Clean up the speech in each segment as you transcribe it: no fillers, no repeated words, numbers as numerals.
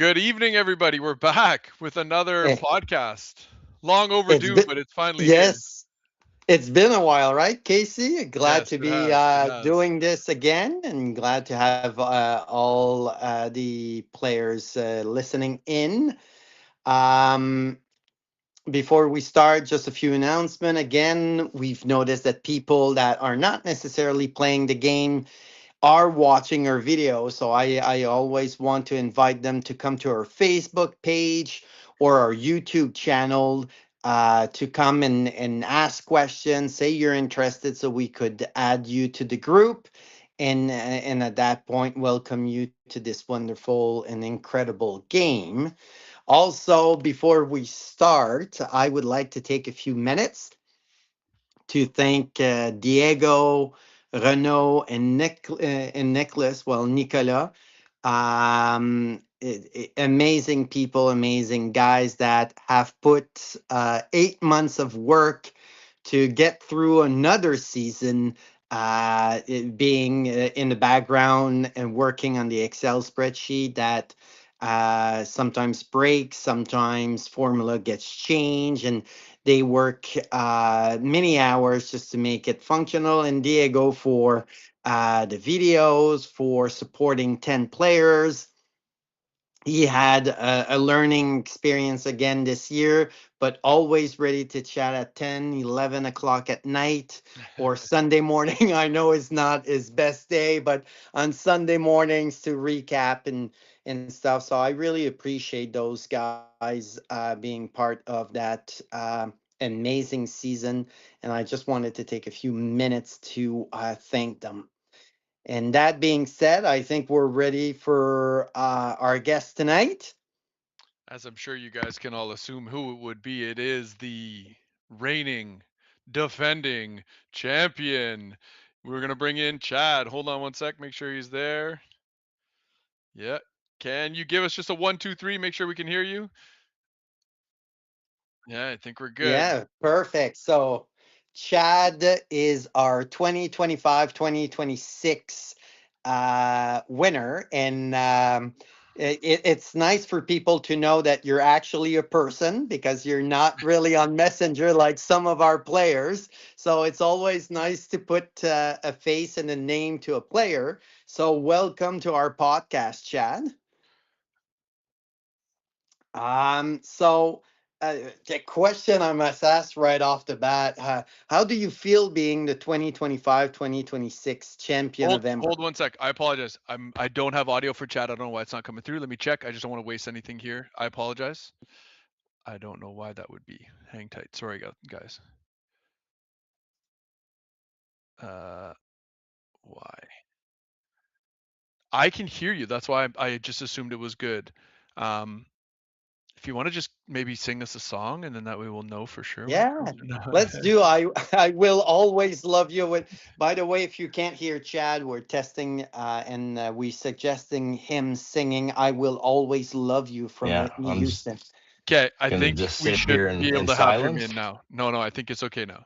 Good evening, everybody. We're back with another Eh, podcast. Long It's overdue, been but it's finally here. yes, it's been a while, right, Casey? Glad Yes, to it be has. It has. doing this again, and glad to have all the players listening in. Um, Before we start, just a few announcements. Again, we've noticed that people that are not necessarily playing the game are watching our videos. So I always want to invite them to come to our Facebook page or our YouTube channel to come and ask questions, say you're interested so we could add you to the group. And at that point, welcome you to this wonderful and incredible game. Also, before we start, I would like to take a few minutes to thank Diego, Renaud, and Nicholas. Well, Nicolas. Amazing people, amazing guys that have put 8 months of work to get through another season. Being in the background and working on the Excel spreadsheet that sometimes breaks, sometimes formula gets changed, and they work many hours just to make it functional. And Diego for the videos, for supporting 10 players. He had a learning experience again this year, but always ready to chat at 10, 11 o'clock at night or Sunday morning. I know it's not his best day, but on Sunday mornings to recap and stuff. So I really appreciate those guys being part of that amazing season. And I just wanted to take a few minutes to thank them. And that being said, I think we're ready for our guest tonight. As I'm sure you guys can all assume who it would be, it is the reigning, defending champion. We're going to bring in Chad. Hold on one sec. Make sure he's there. Yeah. Can you give us just a one, two, three? Make sure we can hear you. Yeah, I think we're good. Yeah, perfect. So, Chad is our 2025-2026 winner. And it's nice for people to know that you're actually a person because you're not really on Messenger like some of our players. So, it's always nice to put a face and a name to a player. So, welcome to our podcast, Chad. So the question I must ask right off the bat, how do you feel being the 2025-2026 champion Hold of Ember? hold one sec. I apologize. I don't have audio for chat. I don't know why it's not coming through. Let me check. I just don't want to waste anything here. I apologize. I don't know why that would be. Hang tight. Sorry, guys. Uh, why? I can hear you. That's why I just assumed it was good. Um, if you want to just maybe sing us a song, and then that way we'll know for sure when it Yeah, comes. No. let's do. I will always love you. By the way, if you can't hear Chad, we're testing and we suggesting him singing "I Will Always Love You" from Yeah, Whitney I'm just Houston. Okay, I gonna think just we sit should here be able in to have him silence. in now. No, no, I think it's okay now.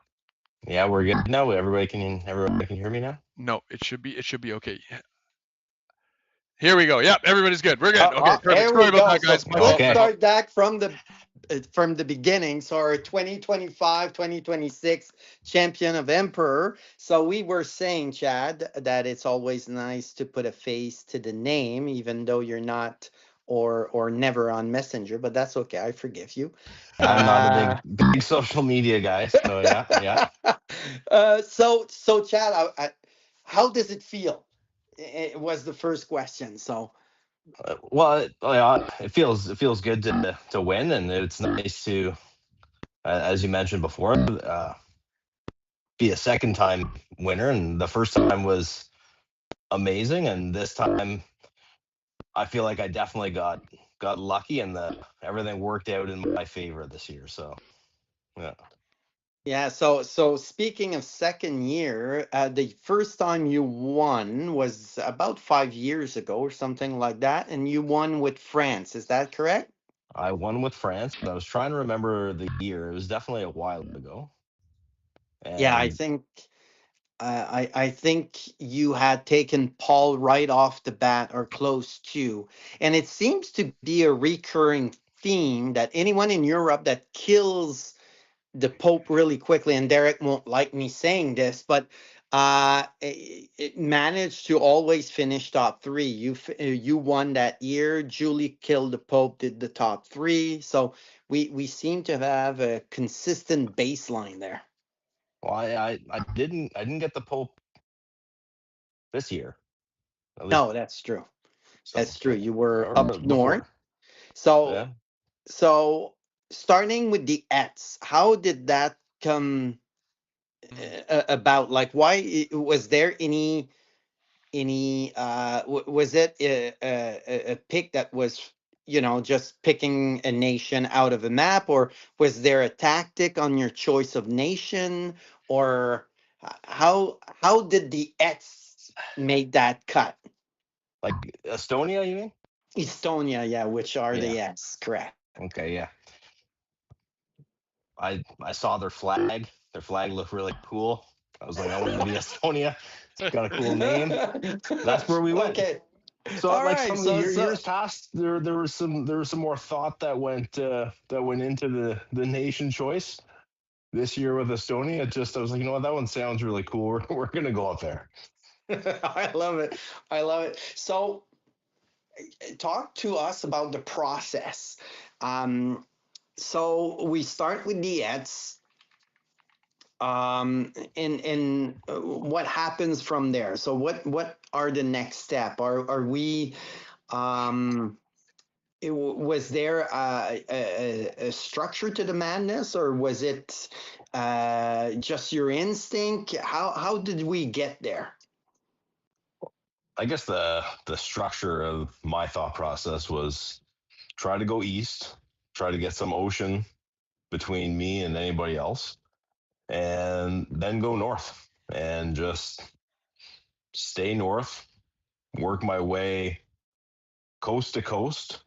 Yeah, we're good now. Everybody can hear me now. No, it should be okay. Here we go. Yep, everybody's good. We're good. Okay, perfect. There Sorry we about go. that, So guys. My fault. let's My Okay. fault. start back from the beginning. So our 2025-2026 champion of Emperor. So we were saying, Chad, that it's always nice to put a face to the name, even though you're not or never on Messenger, but that's okay. I forgive you. I'm not a Uh, big social media guy, so yeah, yeah. so Chad, how does it feel? It was the first question. So It feels good to win, and it's nice to, as you mentioned before, be a second time winner. And the first time was amazing, and this time I feel like I definitely got lucky, and the everything worked out in my favor this year. So yeah. yeah, so speaking of second year, the first time you won was about 5 years ago or something like that, and you won with France. Is that correct? I won with France, but I was trying to remember the year. It was definitely a while ago. Yeah, I And think. I think you had taken Paul right off the bat or close to. And it seems to be a recurring theme that anyone in Europe that kills the Pope really quickly, and Derek won't like me saying this, but it managed to always finish top three. You won that year. Julie killed the Pope, did the top three. So we seem to have a consistent baseline there. Well, I didn't get the Pope this year, at least. No, that's true. So That's true. You were or up north. before. So Yeah. so starting with the Ets, how did that come about? Like, why was there any was it a pick that was, just picking a nation out of a map, or was there a tactic on your choice of nation, or how did the Ets make that cut? Like Estonia, you mean? Estonia, yeah, which are Yeah. the Ets, correct. Okay, yeah. I saw their flag. Their flag looked really cool. I was like, I want to be Estonia. It's got a cool name. That's where we went. Okay. So All like right. some of the So years past, there was some more thought that went into the nation choice. This year with Estonia, I was like, you know what, that one sounds really cool. We're gonna go up there. I love it. I love it. So talk to us about the process. So we start with the ads, and what happens from there. So what are the next step? Are we was there a structure to the madness, or was it just your instinct? How did we get there? I guess the structure of my thought process was try to go east, try to get some ocean between me and anybody else, and then go north and just stay north, work my way coast to coast.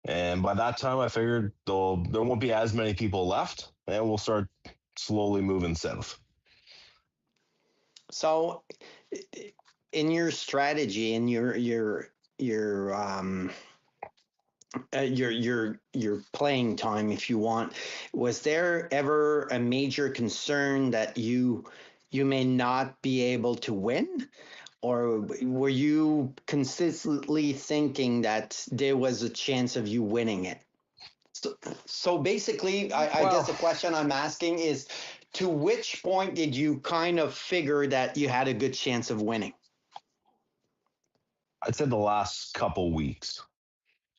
And by that time, I figured there won't be as many people left, and we'll start slowly moving south. So, in your strategy, in your playing time, if you want, was there ever a major concern that you may not be able to win? Or were you consistently thinking that there was a chance of you winning it? So basically, I guess Well, the question I'm asking is, to which point did you kind of figure that you had a good chance of winning? I'd say the last couple weeks.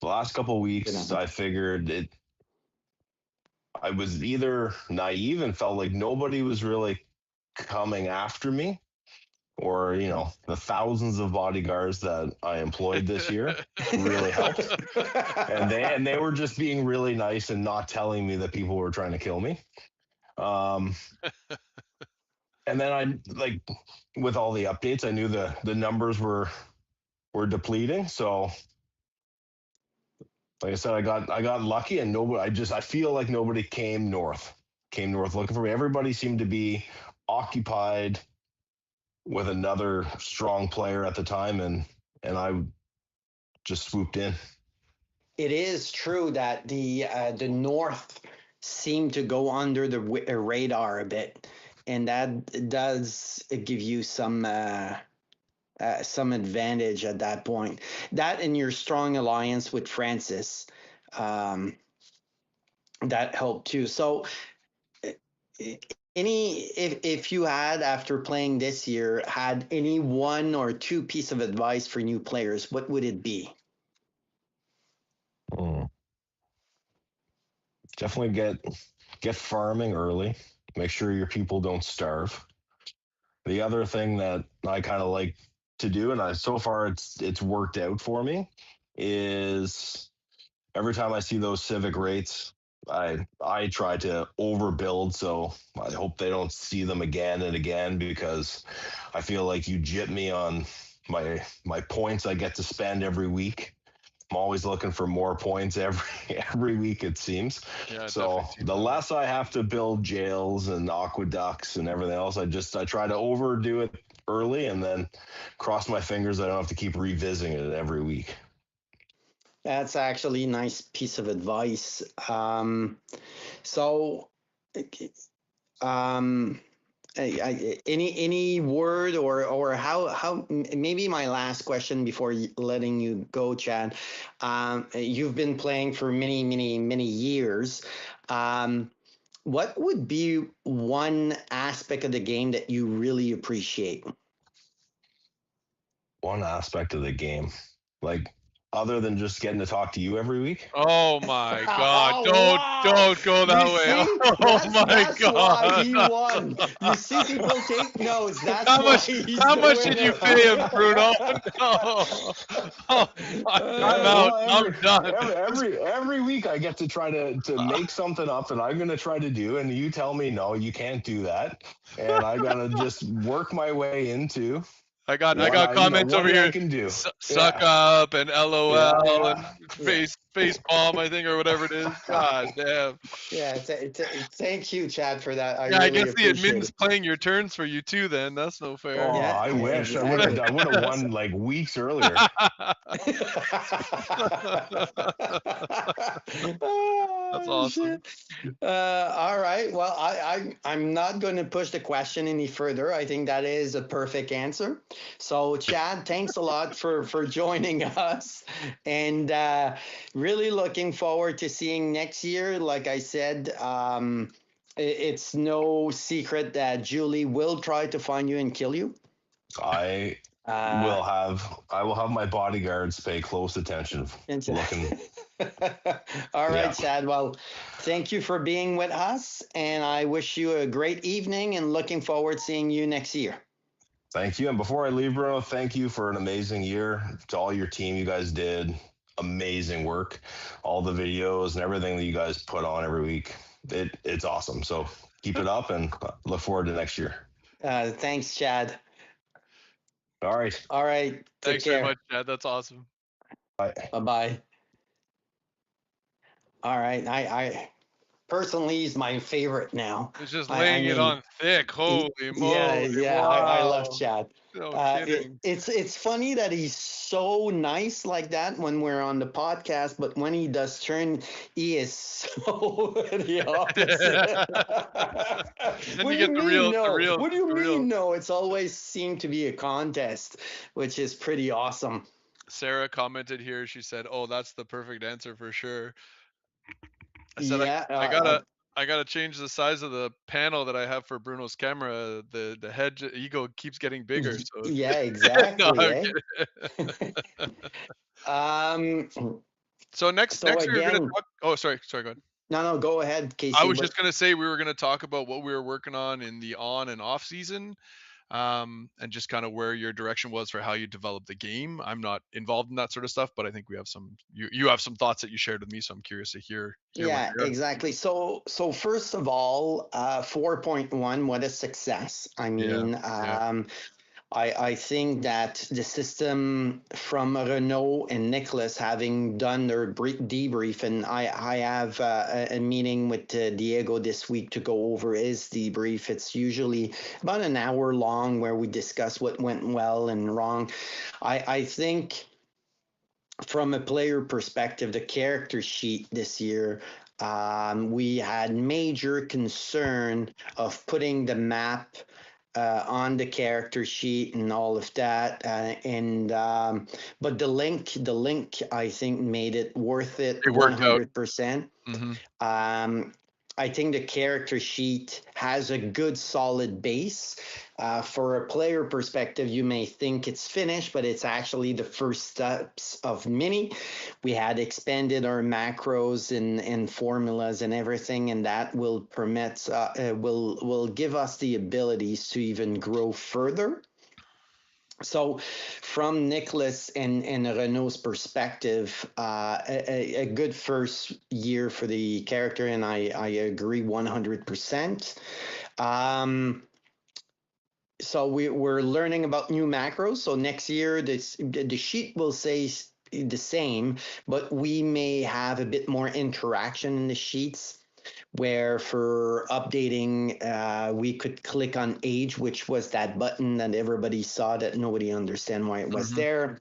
The last couple weeks, I figured it. I was either naive and felt like nobody was really coming after me, or the thousands of bodyguards that I employed this year really helped. And they were just being really nice and not telling me that people were trying to kill me. Um, and then I, like, with all the updates, I knew the numbers were depleting. So like I said, I got lucky, and nobody. I feel like nobody came north looking for me. Everybody seemed to be occupied with another strong player at the time, and I just swooped in. It is true that the North seemed to go under the radar a bit, and that does give you some advantage at that point. That and your strong alliance with Francis, um, that helped too. So, if you had, after playing this year, had any one or two piece of advice for new players, what would it be? Mm. Definitely get farming early. Make sure your people don't starve. The other thing that I kind of like to do, and so far it's worked out for me, is every time I see those civic rates, I try to overbuild. So I hope they don't see them again and again, because I feel like you jip me on my points I get to spend every week. I'm always looking for more points every week, it seems. Yeah, it So definitely seems the that way. less I have to build jails and aqueducts and everything else, I try to overdo it early and then cross my fingers I don't have to keep revisiting it every week. That's actually a nice piece of advice. So, um, any word or how maybe my last question before letting you go, Chad. You've been playing for many years. What would be one aspect of the game that you really appreciate? One aspect of the game, like other than just getting to talk to you every week. Oh my God! Oh Don't wow! don't go You that way. see, Oh my that's why God! he won. You see, people take notes. That's How why much he's how the much did you winner. pay him, Bruno? No. Oh my, I'm out. Well, I'm done. every week I get to try to make something up that I'm going to try to do, and you tell me no, you can't do that, and I got to just work my way into I got comments over what I here. can do. Suck Yeah, up and LOL and yeah, Yeah. face palm, I think, or whatever it is. God damn. Yeah, thank you, Chad, for that. I Yeah, I really guess the appreciate admin's it. playing your turns for you too. Then that's no fair. Oh, Yeah, I wish exactly. I would have won like weeks earlier. That's Oh, awesome. shit. All right. Well, I'm not going to push the question any further. I think that is a perfect answer. So, Chad, thanks a lot for joining us, and really looking forward to seeing next year. Like I said, it's no secret that Julie will try to find you and kill you. I Uh, I will have my bodyguards pay close attention. and Looking, All right, yeah. Chad. Well, thank you for being with us, and I wish you a great evening and looking forward to seeing you next year. Thank you. And before I leave, Bruno, thank you for an amazing year. To all your team, you guys did amazing work. All the videos and everything that you guys put on every week. It's awesome. So keep it up and look forward to next year. Thanks, Chad. All right. All right, take Thanks very care. much, Chad. That's awesome. Bye. Bye bye. All right, I personally he's my favorite now. He's just I laying it mean, on thick. Holy yeah, moly! I love Wow. Chad. No kidding. It's funny that he's so nice like that when we're on the podcast, but when he does turn, he is so the opposite. Then What you do you get mean no? What do you the real. mean no? It's always seemed to be a contest, which is pretty awesome. Sarah commented here. She said, "Oh, that's the perfect answer for sure." I said, Yeah, I gotta change the size of the panel that I have for Bruno's camera. The head ego keeps getting bigger. So yeah, no, exactly, I'm eh? kidding. um, So next so we were gonna again, talk. Oh, sorry, go ahead. no, go ahead, I Casey. was But just gonna say we were gonna talk about what we were working on in the on and off season, and just kind of where your direction was for how you develop the game. I'm not involved in that sort of stuff, but I think we have some. You have some thoughts that you shared with me, so I'm curious to hear what yeah, they are. exactly. So first of all, 4.1, what a success. I Yeah, mean, yeah. I think that the system from Renault and Nicholas having done their debrief, and I have a meeting with Diego this week to go over his debrief. It's usually about an hour long where we discuss what went well and wrong. I think from a player perspective, the character sheet this year, we had major concern of putting the map on the character sheet and all of that, and but the link, I think made it worth it It worked out. 100%. Hmm. I think the character sheet has a good solid base. For a player perspective, you may think it's finished, but it's actually the first steps of many. We had expanded our macros and formulas and everything, and that will permit will give us the abilities to even grow further. So, from Nicholas and Renault's perspective, a good first year for the character, and I agree 100%. So we're learning about new macros. So next year, the sheet will say the same, but we may have a bit more interaction in the sheets where for updating, we could click on age, which was that button that everybody saw that nobody understand why it was Mhm. there,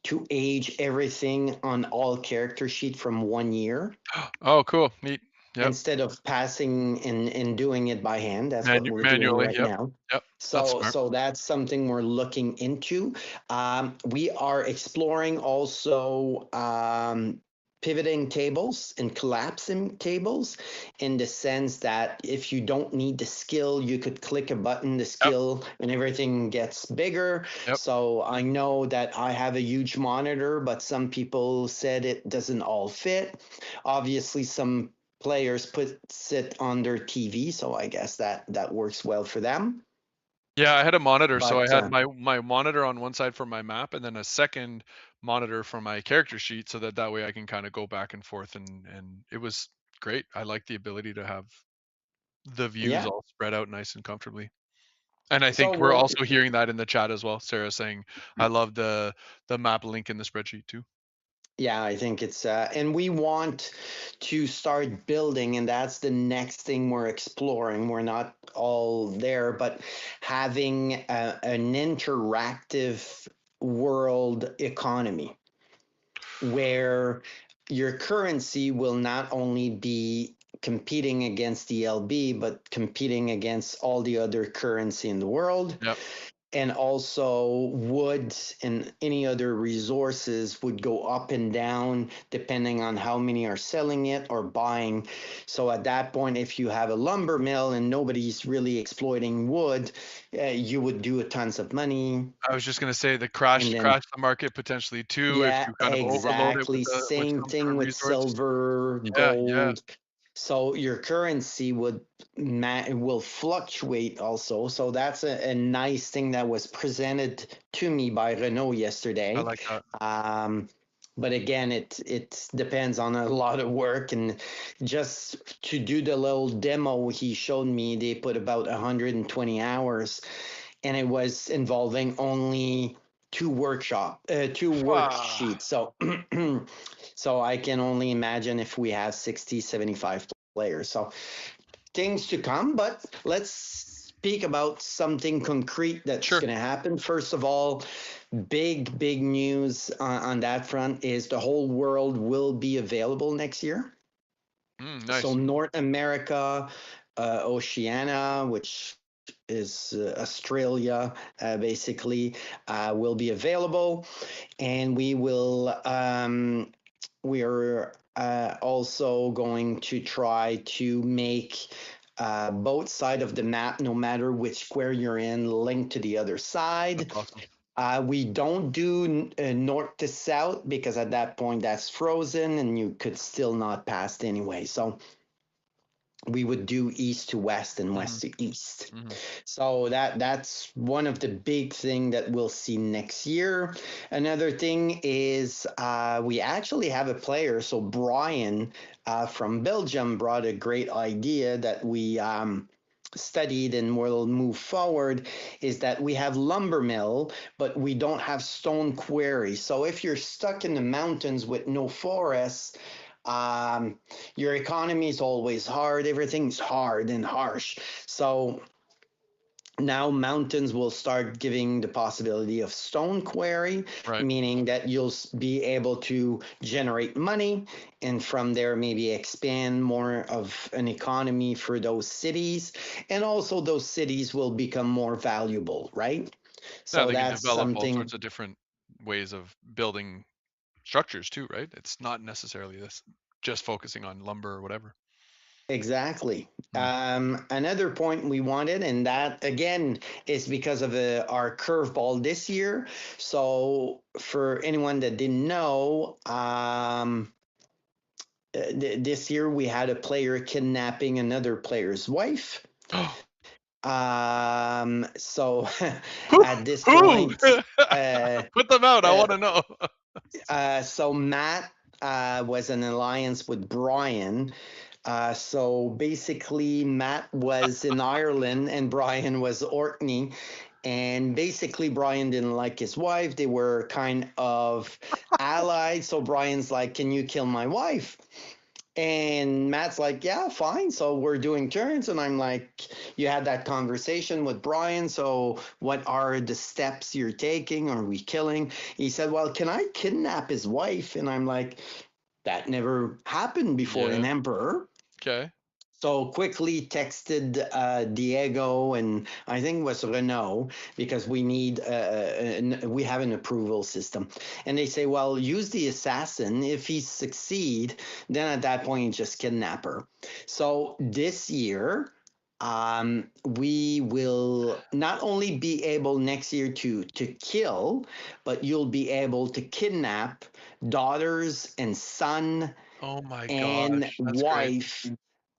to age everything on all character sheet from 1 year Oh, cool. Neat. Yep. instead of passing and doing it by hand. That's what we're doing Manually. right Yep. now. Yep. That's So, smart. so that's something we're looking into. We are exploring also pivoting tables and collapsing tables in the sense that if you don't need the skill, you could click a button, the Yep. skill, and everything gets bigger. Yep. So I know that I have a huge monitor, but some people said it doesn't all fit. Obviously, some players put it on their TV, so I guess that works well for them. Yeah, I had a monitor, so I But had my monitor on one side for my map, and then a second monitor for my character sheet, so that way I can kind of go back and forth, and it was great. I like the ability to have the views yeah, all spread out nice and comfortably. And I so think we're also hearing that in the chat as well. Sarah saying, "I love the map link in the spreadsheet too." yeah, I think it's and we want to start building, and that's the next thing we're exploring. We're not all there, but having an interactive world economy where your currency will not only be competing against the LB, but competing against all the other currency in the world. Yep. And also wood and any other resources would go up and down depending on how many are selling it or buying. So at that point, if you have a lumber mill and nobody's really exploiting wood, you would do tons of money. I was just gonna say the And then crash the market potentially too if yeah, you kind of overload it exactly. with Same some sort thing of with resource. silver, Yeah, yeah. gold. So your currency will fluctuate also. So that's a nice thing that was presented to me by Renault I yesterday. like that. But again, it depends on a lot of work, and just to do the little demo he showed me, they put about 120 hours, and it was involving only two worksheets. So so I can only imagine if we have 60, 75 players. So things to come, but let's speak about something concrete that's Sure. going to happen. First of all, big news on that front is the whole world will be available next year. Nice. So North America, Oceania, which is Australia, basically, will be available, and we are also going to try to make both sides of the map, no matter which square you're in, link to the other side. That's awesome. We don't do north to south because at that point that's frozen and you could still not pass anyway. So we would do east to west and west to east. So that's one of the big thing that we'll see next year. Another thing is we actually have a player. So Brian from Belgium brought a great idea that we studied and will move forward, is that we have lumber mill, but we don't have stone quarry. So if you're stuck in the mountains with no forests, your economy is always hard. Everything's hard and harsh. So now mountains will start giving the possibility of stone quarry, Right. meaning that you'll be able to generate money and from there maybe expand more of an economy for those cities, and also those cities will become more valuable, right? So Yeah, they can that's develop all something. sorts of different ways of building structures too, right? It's not necessarily this just focusing on lumber or whatever. Exactly. Another point we wanted, and that again is because of our curveball this year. So, for anyone that didn't know, this year we had a player kidnapping another player's wife. So at this point, put them out. I want to know. So Matt was an alliance with Brian. So basically, Matt was in Ireland and Brian was Orkney. And basically, Brian didn't like his wife. They were kind of allied. So Brian's like, "Can you kill my wife?" And Matt's like, "Yeah, fine." So we're doing turns. And I'm like, "You had that conversation with Brian. So what are the steps you're taking? Are we killing?" He said, "Well, can I kidnap his wife?" And I'm like, "That never happened before Yeah. an emperor." Okay. So quickly texted Diego and I think it was Renault because we have an approval system, and they say, well, use the assassin. If he succeed, then at that point you just kidnap her. So this year. We will not only be able next year to kill, but you'll be able to kidnap daughters and son Oh my and gosh, that's great. wife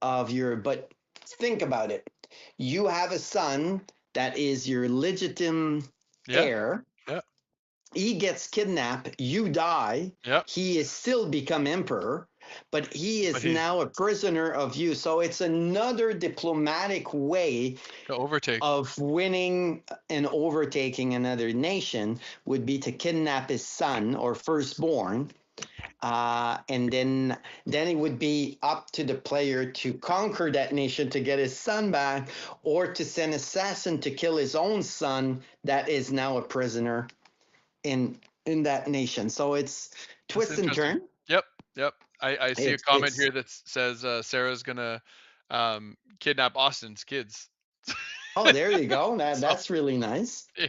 of your, but think about it. You have a son that is your legitimate Yeah. heir. Yeah. He gets kidnapped, you die. Yeah. He is still become emperor, but he But is he now a prisoner of you. So it's another diplomatic way to overtake. of winning and overtaking another nation would be to kidnap his son or firstborn, and then it would be up to the player to conquer that nation to get his son back, or to send assassin to kill his own son that is now a prisoner in that nation. So it's That's twist and interesting. turn. Yep. Yep. I see a It's comment it's here that says Sarah's gonna kidnap Austin's kids. oh, there you go. So That's really nice. yeah,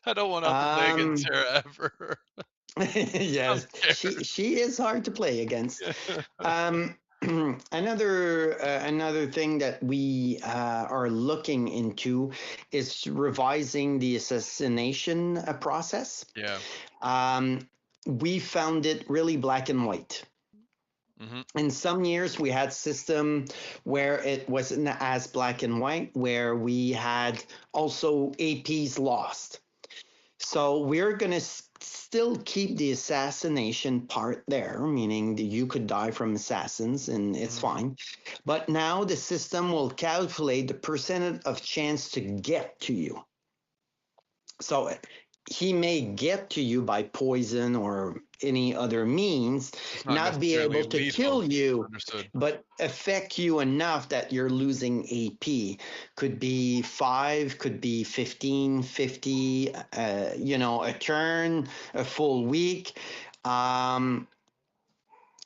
I don't want to have to play against Um, Sarah ever. I'm yes, scared. she is hard to play against. Um, another thing that we are looking into is revising the assassination process. Yeah. Um, we found it really black and white. Hmm. In some years, we had system where it wasn't as black and white, where we had also APs lost. So we're going to still keep the assassination part there, meaning that you could die from assassins and it's fine. But now the system will calculate the percentage of chance to get to you. So he may get to you by poison or any other means, It's not not be necessarily able to lethal. kill you, Understood. but affect you enough that you're losing AP. Could be 5, could be 15, 50, a turn, a full week.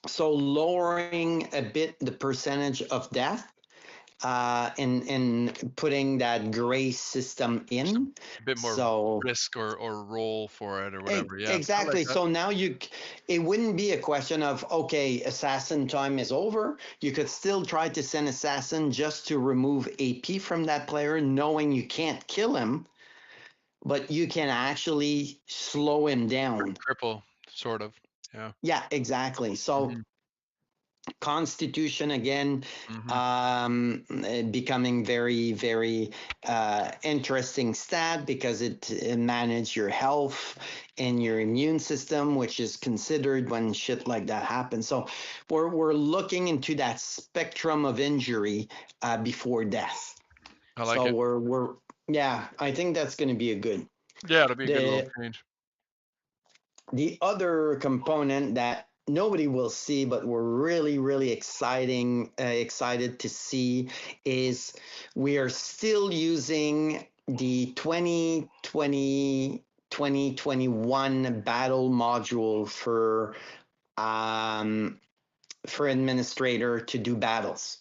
So lowering a bit the percentage of death, and putting that grace system Just a in. bit more So risk or roll for it or whatever. Yeah, I like exactly. that. So now it wouldn't be a question of, okay, assassin time is over. You could still try to send assassin just to remove AP from that player, knowing you can't kill him, but you can actually slow him down. Cripple, sort of. Yeah. Yeah, exactly. So Hmm. Constitution again, Hmm. becoming very, very interesting stat because it manages your health and your immune system, which is considered when shit like that happens. So we're looking into that spectrum of injury before death. I like So it. we're yeah, I think that's going to be a good. Yeah, it'll be a good little The change. The other component that nobody will see, but we're really, really excited to see is we are still using the 2020 2021 battle module for administrator to do battles.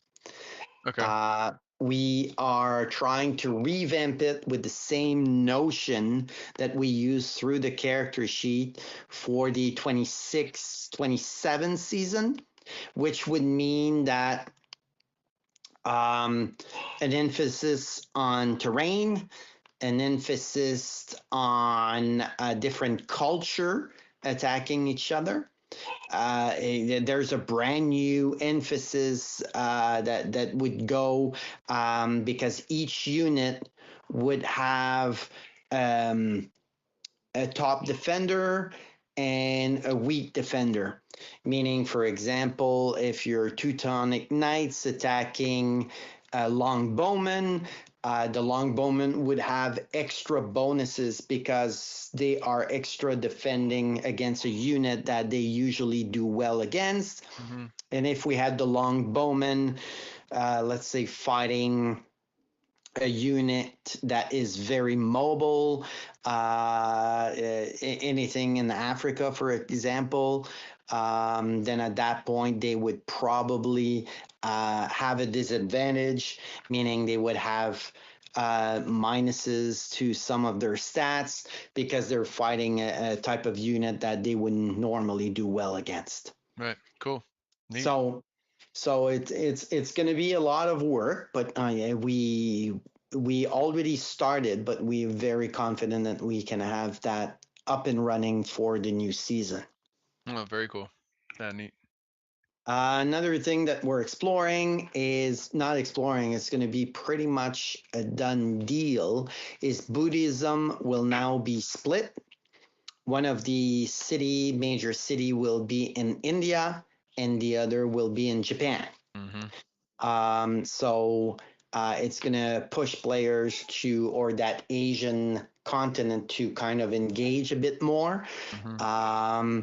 Okay. We are trying to revamp it with the same notion that we use through the character sheet for the 26-27 season, which would mean that an emphasis on terrain, an emphasis on a different culture attacking each other. There's a brand new emphasis that would go, because each unit would have a top defender and a weak defender. Meaning, for example, if you're Teutonic Knights attacking longbowmen, The longbowmen would have extra bonuses because they are extra defending against a unit that they usually do well against. Mm-hmm. And if we had the longbowmen, let's say fighting a unit that is very mobile, anything in Africa, for example, then at that point they would probably have a disadvantage, meaning they would have minuses to some of their stats because they're fighting a type of unit that they wouldn't normally do well against. Right. Cool. Neat. So it's going to be a lot of work, but we already started, but we're very confident that we can have that up and running for the new season. Oh, very cool. Yeah, neat. Another thing that we're exploring is not exploring, it's going to be pretty much a done deal, is Buddhism will now be split. One of the major city will be in India and the other will be in Japan. Mm-hmm. So it's going to push players or that Asian continent to kind of engage a bit more. Mm-hmm.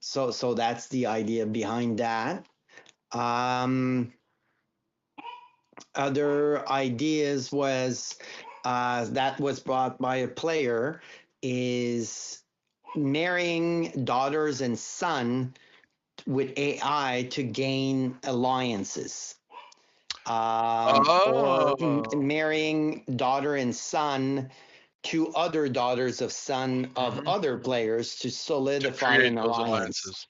So that's the idea behind that. Other ideas was that was brought by a player is marrying daughters and son with AI to gain alliances. Or marrying daughter and son to other daughters of son of Mm-hmm. other players to solidify create an those alliance. alliances.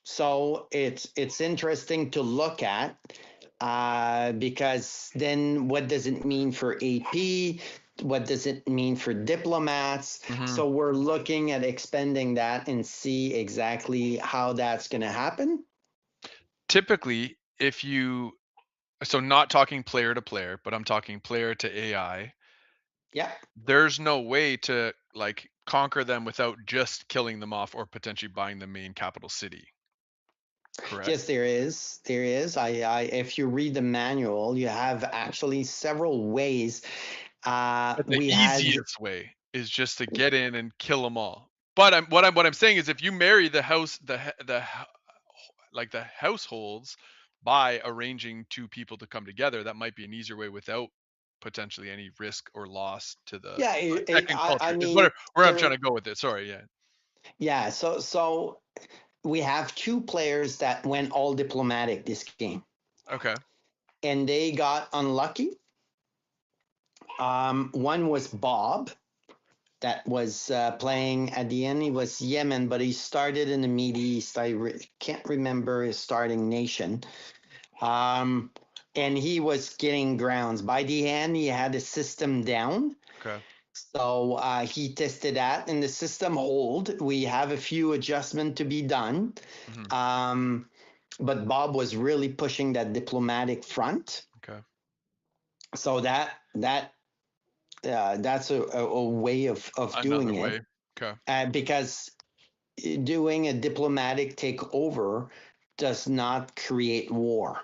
So it's interesting to look at because then what does it mean for AP? What does it mean for diplomats? Mm-hmm. So we're looking at expanding that and see exactly how that's going to happen. Typically, so not talking player to player, but I'm talking player to AI. Yeah. There's no way to like conquer them without just killing them off or potentially buying the main capital city. Correct? Yes, there is. There is. If you read the manual, you have actually several ways. But the We had easiest way is just to get in and kill them all. But what I'm saying is, if you marry the households by arranging two people to come together, that might be an easier way without potentially any risk or loss to the second culture. I Is mean, where I'm trying to go with it. Sorry, yeah. Yeah. So we have two players that went all diplomatic this game. Okay. And they got unlucky. One was Bob, that was playing at the end. He was Yemen, but he started in the Middle East. Can't remember his starting nation. And he was getting grounds. By the end, he had the system down. Okay. So he tested that, and the system hold. We have a few adjustments to be done. Mm-hmm. But Bob was really pushing that diplomatic front. Okay. So that's a way of doing Another way. it. Okay. Because doing a diplomatic takeover does not create war.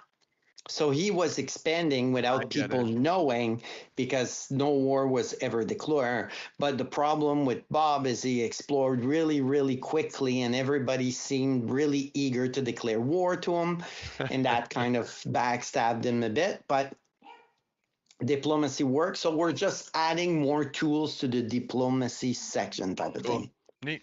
So he was expanding without people knowing because no war was ever declared. But the problem with Bob is he explored really, really quickly and everybody seemed really eager to declare war to him. And that kind of backstabbed him a bit. But diplomacy works. So we're just adding more tools to the diplomacy section type of thing. Neat.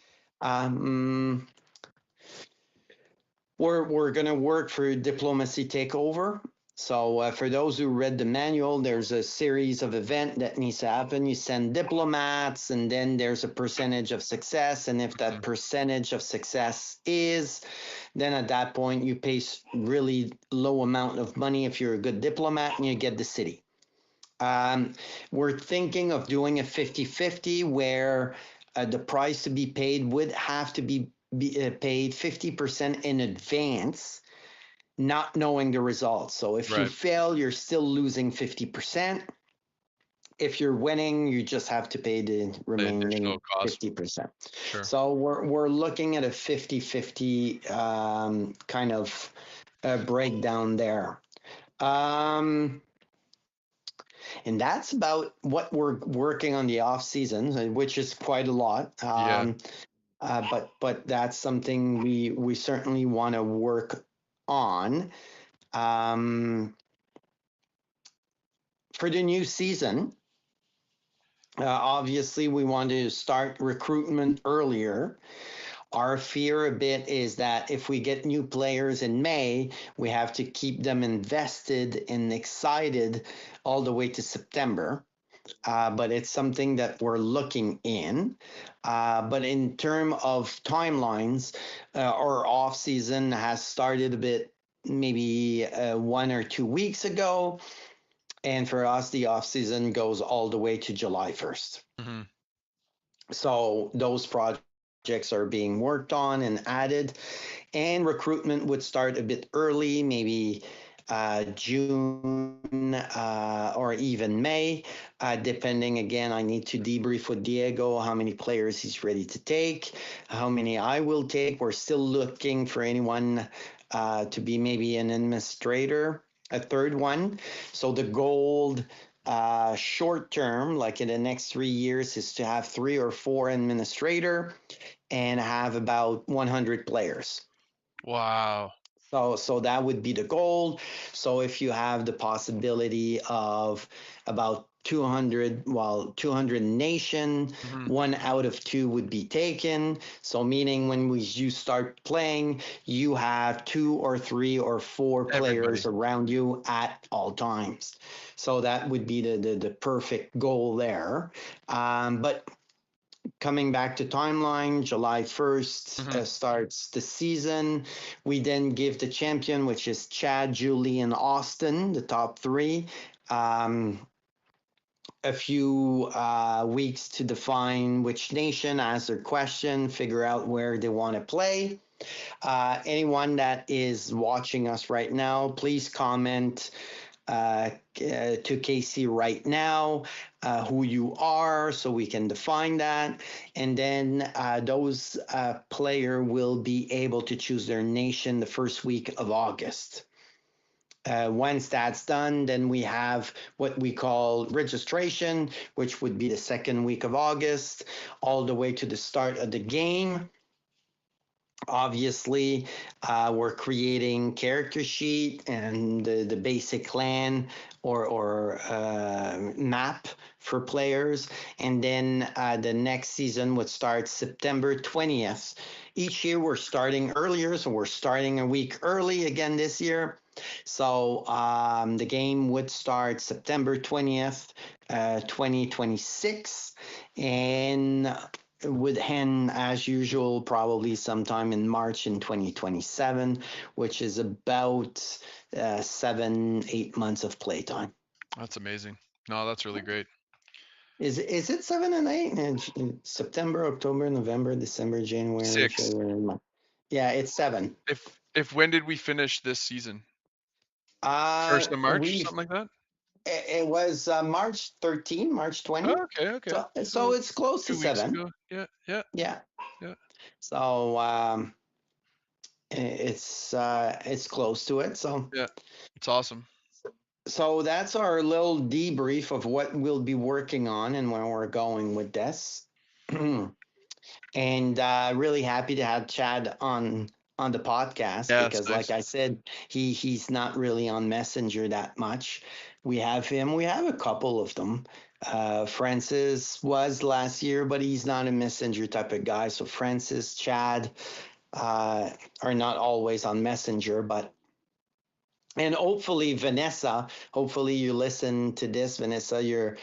We're going to work for diplomacy takeover. So for those who read the manual, there's a series of events that needs to happen. You send diplomats, and then there's a percentage of success. And if that percentage of success then at that point you pay really low amount of money if you're a good diplomat, and you get the city. We're thinking of doing a 50-50 where the price to be paid would have to be paid 50% in advance, not knowing the results. So if you fail, you're still losing 50%. If you're winning, you just have to pay the remaining 50%. Sure. So we're looking at a 50-50 kind of breakdown there. And that's about what we're working on the off season, which is quite a lot. Yeah. But that's something we certainly want to work on. For the new season, obviously we want to start recruitment earlier. Our fear a bit is that if we get new players in May, we have to keep them invested and excited all the way to September. But it's something that we're looking in. But in terms of timelines, our off season has started a bit, maybe 1 or 2 weeks ago. And for us, the off season goes all the way to July 1st. Hmm. So those projects are being worked on and added, and recruitment would start a bit early, maybe June or even May, depending. Again, I need to debrief with Diego how many players he's ready to take, how many I will take. We're still looking for anyone to be maybe an administrator, a third one. So the goal short term, like in the next 3 years, is to have 3 or 4 administrator and have about 100 players. Wow. So that would be the goal. So if you have the possibility of about 200, 200 nation, Hmm. 1 out of 2 would be taken. So meaning when you start playing, you have 2 or 3 or 4 Everybody. players around you at all times. So that would be the perfect goal there. But coming back to timeline, July 1st Hmm. starts the season. We then give the champion, which is Chad, Julie, and Austin, the top 3. A few weeks to define which nation, answer question, figure out where they want to play. Anyone that is watching us right now, please comment to Casey right now who you are so we can define that. And then those player will be able to choose their nation the first week of August. Once that's done, then we have what we call registration, which would be the second week of August, all the way to the start of the game. Obviously, we're creating character sheet and the basic clan or map for players. And then the next season would start September 20th. Each year we're starting earlier, so we're starting a week early again this year. So the game would start September 20th, 2026. And would end as usual probably sometime in March in 2027, which is about 7-8 months of playtime. That's amazing. No, that's really great. Is it 7 and 8? And September, October, November, December, January, 6. February, March. Yeah, it's 7. If when did we finish this season? Uh, 1st of March, we something like that? it was March 13, March 20. Oh, okay. So it's close to 2 weeks 7. ago. Yeah. Yeah. Yeah. So it's close to it. So Yeah. It's awesome. so that's our little debrief of what we'll be working on and where we're going with this. And really happy to have Chad on the podcast Yeah, it's because, nice. like I said, he's not really on Messenger that much. We have him. We have a couple of them. Francis was last year, but he's not a Messenger type of guy. So Francis, Chad are not always on Messenger, but and hopefully Vanessa, hopefully you listen to this. Vanessa, you're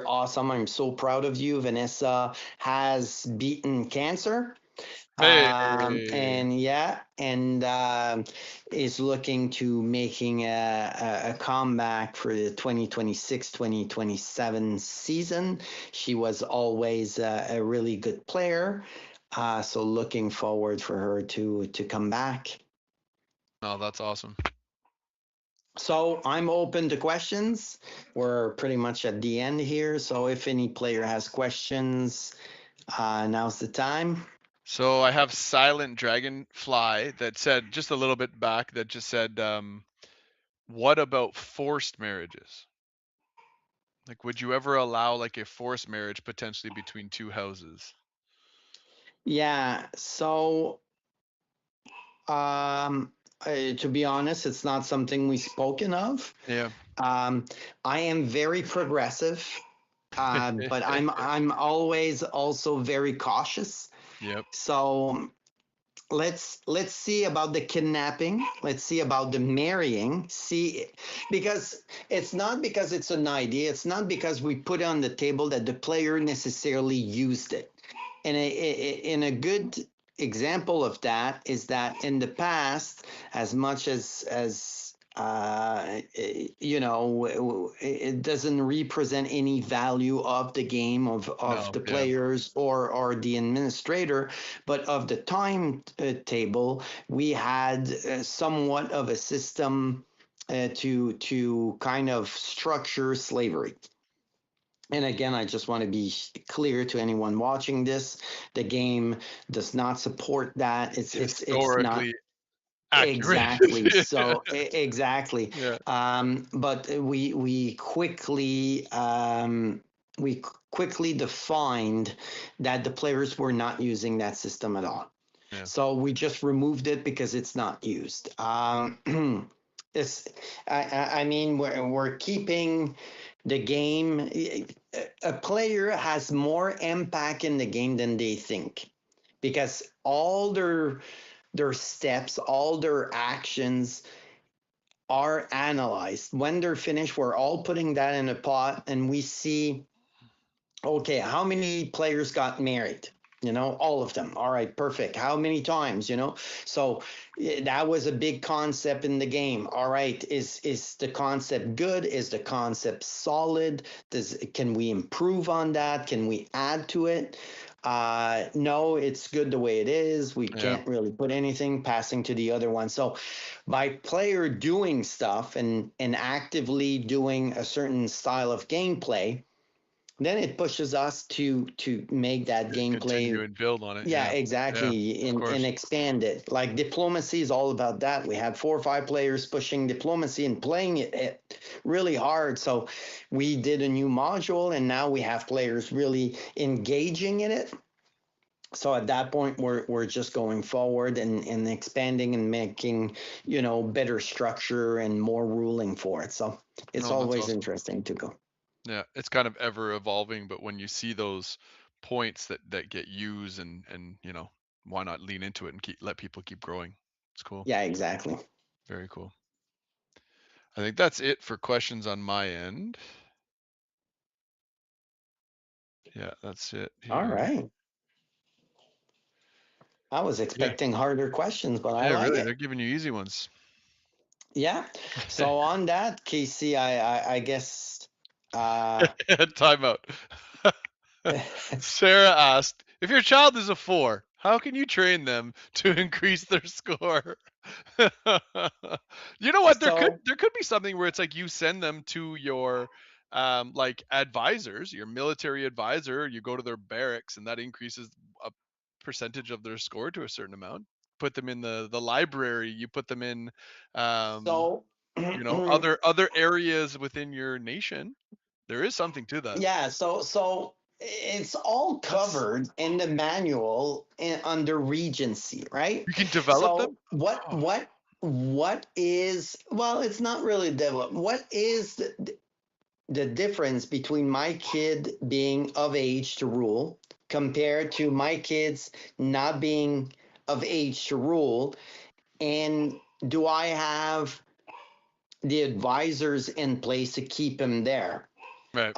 awesome. I'm so proud of you. Vanessa has beaten cancer. Hey. And yeah, and is looking to making a comeback for the 2026-2027 season. She was always a really good player. So looking forward for her to come back. Oh, that's awesome. So I'm open to questions. We're pretty much at the end here. So if any player has questions, now's the time. So I have Silent Dragonfly that said just a little bit back that just said, what about forced marriages? Like, would you ever allow like a forced marriage potentially between two houses? Yeah. So, to be honest, it's not something we've spoken of. Yeah. I am very progressive, but I'm always also very cautious. Yep. So let's see about the kidnapping. Let's see about the marrying. See, because it's not because it's an idea. It's not because we put it on the table that the player necessarily used it. And in a good example of that is that in the past, as much as it doesn't represent any value of the game of No. the Yeah. players or the administrator, but of the time table, we had somewhat of a system to kind of structure slavery. And again, I just want to be clear to anyone watching this: the game does not support that. It's not Historically accurate. exactly so. Exactly. Yeah. But we quickly defined that the players were not using that system at all. Yeah. So we just removed it because it's not used. This, I mean, we're keeping the game. A player has more impact in the game than they think, because all their steps, all their actions are analyzed. When they're finished, we're all putting that in a pot, and we see, okay, how many players got married? All of them. All right, perfect. How many times? So that was a big concept in the game. All right, is the concept good? Is the concept solid? Can we improve on that? Can we add to it? No, it's good the way it is. We Yeah. can't really put anything, passing to the other one. So by player doing stuff and actively doing a certain style of gameplay, then it pushes us to make that Continue gameplay. and build on it. Yeah, Yeah. Yeah. exactly, Of and course. expand it. Like diplomacy is all about that. We had 4 or 5 players pushing diplomacy and playing it really hard. So we did a new module, and now we have players really engaging in it. So at that point, we're just going forward and expanding and making better structure and more ruling for it. So it's No, that's always awesome. interesting to go. Yeah, it's kind of ever evolving, but when you see those points that get used and why not lean into it and let people keep growing. It's cool. Yeah, exactly. Very cool. I think that's it for questions on my end. Yeah, that's it All here. right. I was expecting harder questions, but I Yeah, like really, it. they're giving you easy ones. Yeah. So on that, Casey, I guess. Time out. Sarah asked, if your child is a 4, how can you train them to increase their score? You know what? There So could be something where it's like you send them to your like advisors, your military advisor, you go to their barracks and that increases a percentage of their score to a certain amount. Put them in the library, you put them in so other areas within your nation. There is something to that. yeah. So it's all covered in the manual under Regency, right? You can develop them? So what Oh, what is, well, it's not really developed. What is the difference between my kid being of age to rule compared to my kids not being of age to rule? And do I have the advisors in place to keep him there? right.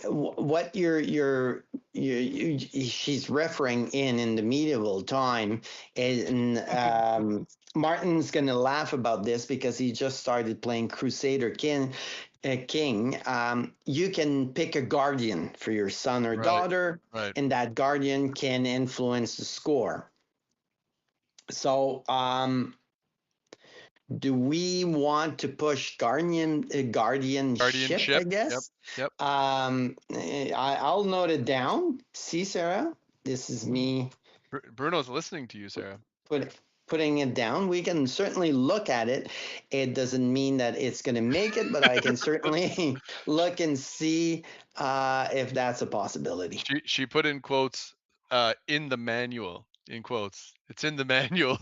What she's referring in the medieval time, and Martin's going to laugh about this because he just started playing Crusader King. You can pick a guardian for your son or Right. daughter, Right. and that guardian can influence the score. So do we want to push guardianship, I guess? Yep. I'll note it down. See, Sarah, this is me. Bruno's listening to you, Sarah. putting it down. We can certainly look at it. It doesn't mean that it's going to make it, but I can certainly look and see if that's a possibility. She put in quotes in the manual, in quotes. It's in the manual.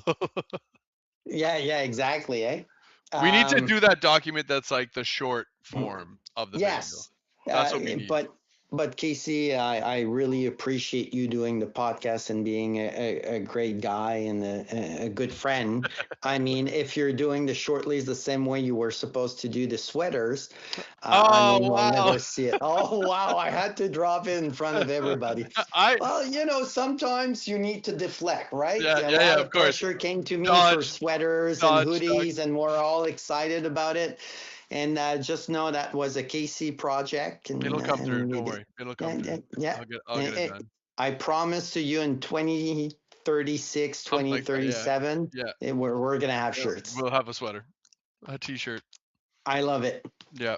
Yeah, exactly. Eh? We need to Um, do that document that's like the short form of the manual. yes, That's what we need. but Casey, I really appreciate you doing the podcast and being a great guy and a good friend. I mean, if you're doing the shortlies the same way you were supposed to do the sweaters, I Oh mean, we'll wow. never see it. Oh wow, I had to drop it in front of everybody. I Well, you know, sometimes you need to deflect, right? Yeah, A yeah, lot of of course. pressure came to me for Dodge, sweaters and dodge, hoodies, and we're all excited about it. And just know that was a KC project, and It'll come through. we Don't did- worry. It'll come through. yeah. I'll get it done. I promise to you in 2036, Something like that, yeah. 2037, Yeah. we're gonna have Yeah, shirts. We'll have a sweater, a t-shirt. I love it. Yeah.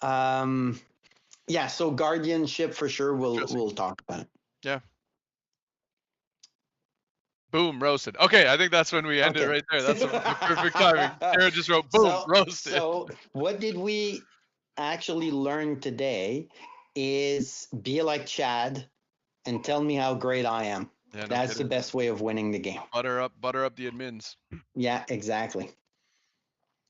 Yeah. So guardianship for sure. Interesting. We'll talk about it. Yeah. Boom, roasted. Okay, I think that's when we end it Okay. right there. That's the perfect timing. Sarah just wrote, boom, roasted. So what did we actually learn today is be like Chad and tell me how great I am. Yeah, no That's the kidding. best way of winning the game. Butter up the admins. Yeah, exactly.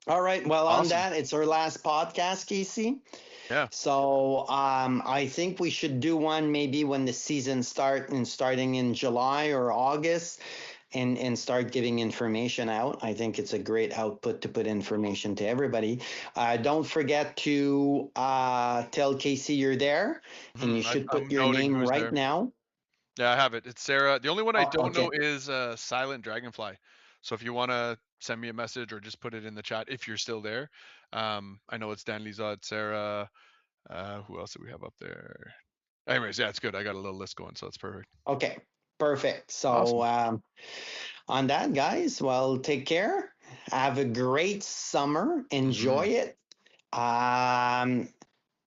All right. Well, on Awesome. that, it's our last podcast, Casey. Yeah. So I think we should do one maybe when the season starting in July or August and start giving information out. I think it's a great output to put information to everybody. Don't forget to tell Casey you're there, and you should put I'm your noting name who's right there. now. Yeah, I have it. It's Sarah. The only one I Oh, don't know okay. is Silent Dragonfly. So if you want to send me a message or just put it in the chat if you're still there. I know it's Dan Lizard, Sarah. Who else do we have up there? Anyways, yeah, it's good. I got a little list going, so it's perfect. Okay, perfect. So on that, guys, well, take care. Have a great summer. Enjoy it.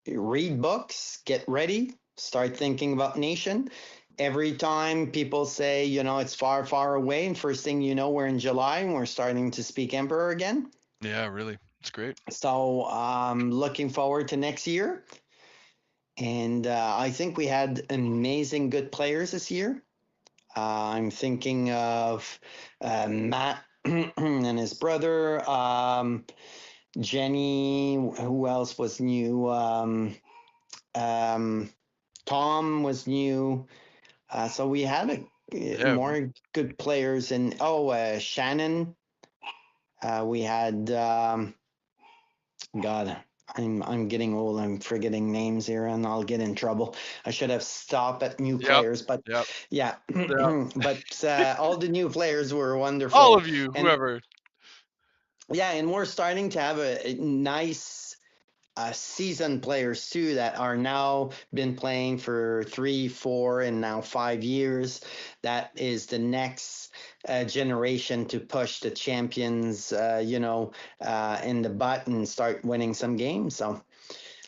Read books. Get ready. Start thinking about nation. Every time people say, you know, it's far, far away, and first thing you know, we're in July and we're starting to speak Emperor again. Yeah, really. It's great. So looking forward to next year. And I think we had amazing good players this year. I'm thinking of Matt and his brother, Jenny. Who else was new? Tom was new. So we had more good players. And Shannon. We had God. I'm getting old. I'm forgetting names here, and I'll get in trouble. I should have stopped at new players, but yeah. But all the new players were wonderful. All of you, whoever. Yeah, and we're starting to have a nice seasoned players too that are now been playing for 3, 4, and now 5 years. That is the next generation to push the champions, in the butt and start winning some games. So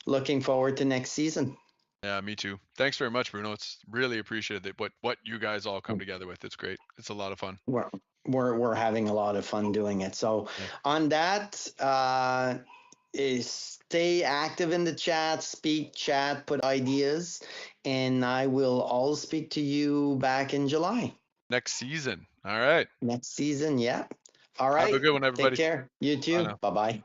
looking forward to next season. Yeah, me too. Thanks very much, Bruno. It's really appreciated what you guys all come together with. It's great. It's a lot of fun. We're having a lot of fun doing it. So on that, stay active in the chat, speak, chat, put ideas, and I will all speak to you back in July. Next season. All right. Next season, yeah. All right. Have a good one, everybody. Take care. You too. Bye-bye.